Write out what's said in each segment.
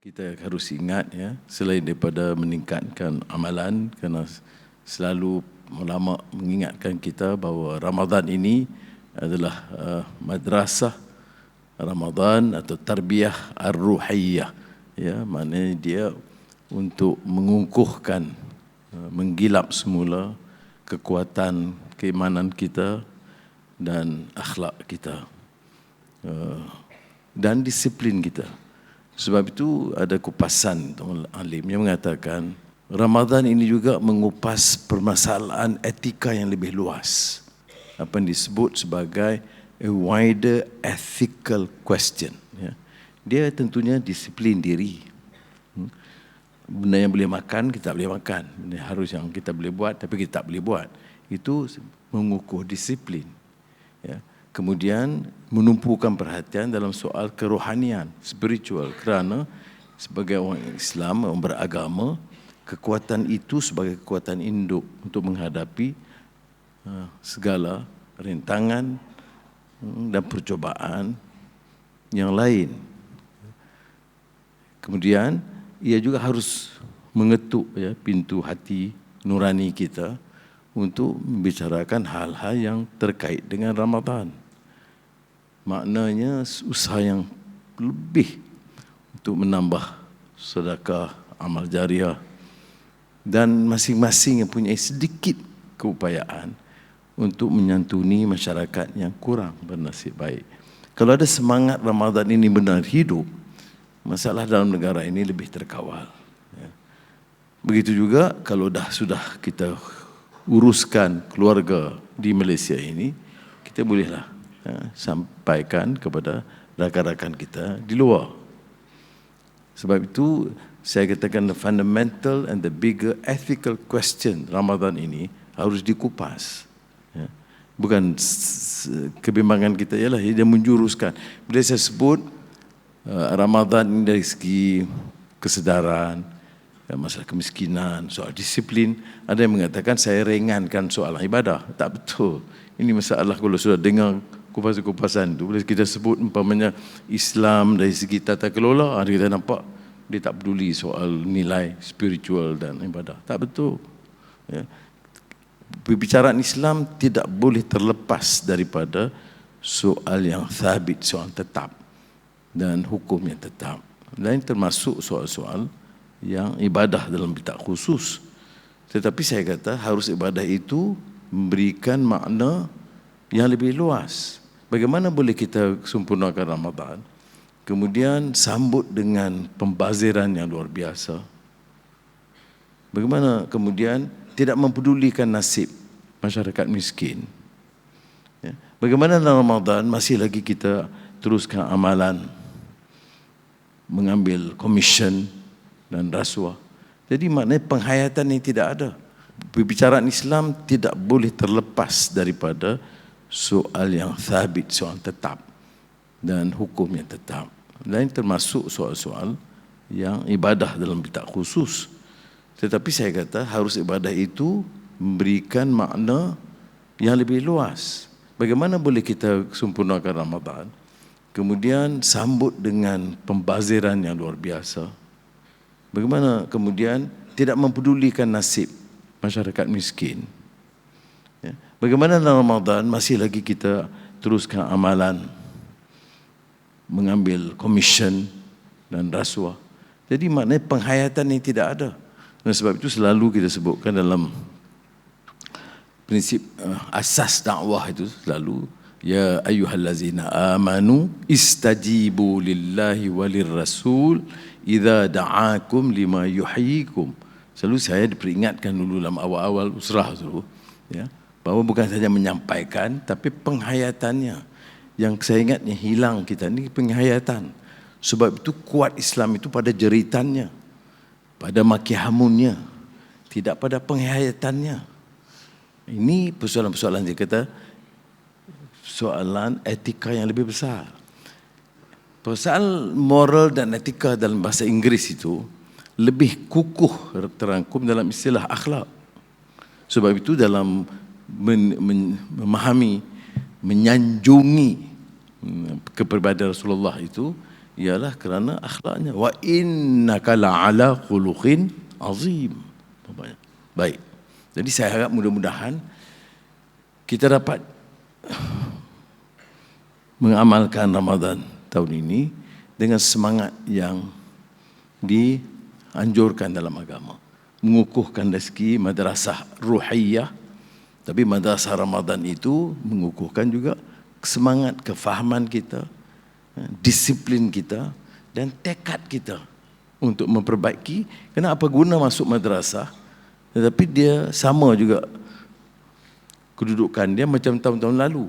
Kita harus ingat ya, selain daripada meningkatkan amalan, kerana selalu ulama mengingatkan kita bahawa Ramadan ini adalah madrasah Ramadan atau tarbiyah ar-ruhiyah, ya, maknanya dia untuk mengukuhkan, menggilap semula kekuatan keimanan kita dan akhlak kita dan disiplin kita. Sebab itu ada kupasan alim yang mengatakan Ramadan ini juga mengupas permasalahan etika yang lebih luas, apa yang disebut sebagai a wider ethical question, ya. Dia tentunya disiplin diri. Benda yang boleh makan kita boleh makan, benda harus yang kita boleh buat tapi kita tak boleh buat, itu mengukuh disiplin, ya. Kemudian menumpukan perhatian dalam soal kerohanian, spiritual, kerana sebagai orang Islam, orang beragama, kekuatan itu sebagai kekuatan induk untuk menghadapi segala rintangan dan percobaan yang lain. Kemudian ia juga harus mengetuk, ya, pintu hati nurani kita untuk membicarakan hal-hal yang terkait dengan Ramadan. Maknanya usaha yang lebih untuk menambah sedekah, amal jariah, dan masing-masing yang punya sedikit keupayaan untuk menyantuni masyarakat yang kurang bernasib baik. Kalau ada semangat Ramadan ini benar hidup, masalah dalam negara ini lebih terkawal, ya. Begitu juga kalau sudah kita uruskan keluarga di Malaysia ini, kita bolehlah, ya, sampaikan kepada rakan-rakan kita di luar. Sebab itu saya katakan the fundamental and the bigger ethical question Ramadan ini harus dikupas, ya. Bukan kebimbangan kita ialah dia menjuruskan. Bila saya sebut Ramadan ini dari segi kesedaran, masalah kemiskinan, soal disiplin, ada yang mengatakan saya ringankan soal ibadah. Tak betul. Ini masalah kalau sudah dengar kupasan-kupasan itu, bila kita sebut umpamanya Islam dari segi tata kelola, kita nampak dia tak peduli soal nilai spiritual dan ibadah. Tak betul, ya. Perbicaraan Islam tidak boleh terlepas daripada soal yang thabit, soal tetap dan hukum yang tetap. Lain termasuk soal-soal yang ibadah dalam bitak khusus. Tetapi saya kata harus ibadah itu memberikan makna yang lebih luas. Bagaimana boleh kita sempurnakan Ramadan, kemudian sambut dengan pembaziran yang luar biasa? Bagaimana kemudian tidak mempedulikan nasib masyarakat miskin, ya? Bagaimana dalam Ramadan masih lagi kita teruskan amalan mengambil komisen dan rasuah? Jadi maknanya penghayatan ini tidak ada. Perbicaraan Islam tidak boleh terlepas daripada soal yang thabit, soal tetap dan hukum yang tetap. Lain termasuk soal-soal yang ibadah dalam bitak khusus. Tetapi saya kata harus ibadah itu memberikan makna yang lebih luas. Bagaimana boleh kita sempurnakan Ramadan, kemudian sambut dengan pembaziran yang luar biasa? Bagaimana kemudian tidak mempedulikan nasib masyarakat miskin, ya? Bagaimana dalam Ramadan masih lagi kita teruskan amalan mengambil komisen dan rasuah? Jadi maknanya penghayatan ini tidak ada. Dan sebab itu selalu kita sebutkan dalam prinsip asas dakwah itu selalu, ya ayyuhallazina amanu istajibu lillahi walir rasul idza da'akum lima yuhyikum. Selalu saya diperingatkan dulu dalam awal-awal usrah dulu, ya, bahawa bukan saja menyampaikan tapi penghayatannya. Yang saya ingatnya hilang kita ni penghayatan. Sebab itu kuat Islam itu pada jeritannya, pada makihamunnya, tidak pada penghayatannya. Ini persoalan-persoalan dia kata soalan etika yang lebih besar. Persoalan moral dan etika dalam bahasa Inggeris itu lebih kukuh terangkum dalam istilah akhlak. Sebab itu dalam memahami, menyanjungi kepribadian Rasulullah itu, ialah kerana akhlaknya. Wa innaka la'ala khuluqin azim. Baik. Jadi saya harap mudah-mudahan kita dapat mengamalkan Ramadan tahun ini dengan semangat yang dianjurkan dalam agama. Mengukuhkan rezeki madrasah ruhiyah, tapi madrasah Ramadan itu mengukuhkan juga semangat, kefahaman kita, disiplin kita dan tekad kita untuk memperbaiki. Kenapa guna masuk madrasah tetapi dia sama juga kedudukan dia macam tahun-tahun lalu.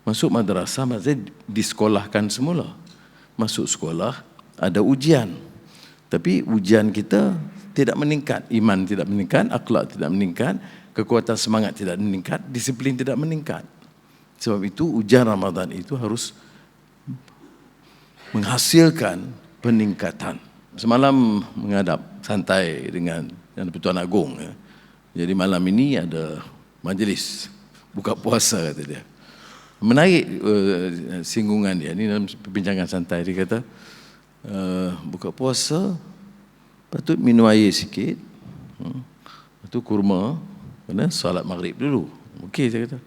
Masuk madrasah maksudnya disekolahkan semula. Masuk sekolah ada ujian. Tapi ujian kita tidak meningkat, iman tidak meningkat, akhlak tidak meningkat, kekuatan semangat tidak meningkat, disiplin tidak meningkat. Sebab itu ujian Ramadan itu harus menghasilkan peningkatan. Semalam menghadap santai dengan Pertuan Agong. Jadi malam ini ada majlis buka puasa kata dia. Menarik singgungan dia ni dalam perbincangan santai. Dia kata buka puasa patut minum air sikit, lepas tu kurma, kena solat maghrib dulu. Okey, saya kata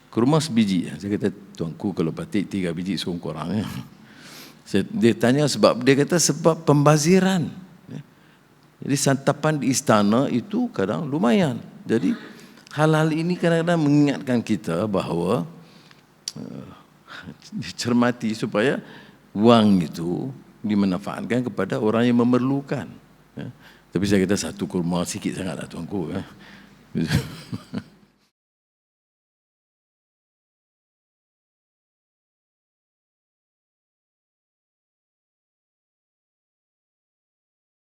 kurma sebiji. Saya kata tuanku kalau batik 3 biji sekurang-kurang. Dia tanya sebab, dia kata sebab pembaziran. Jadi santapan di istana itu kadang lumayan. Jadi hal-hal ini kadang-kadang mengingatkan kita bahawa dicermati supaya wang itu dimanfaatkan kepada orang yang memerlukan. Tapi saya kata satu kurma sikit sangatlah tuanku.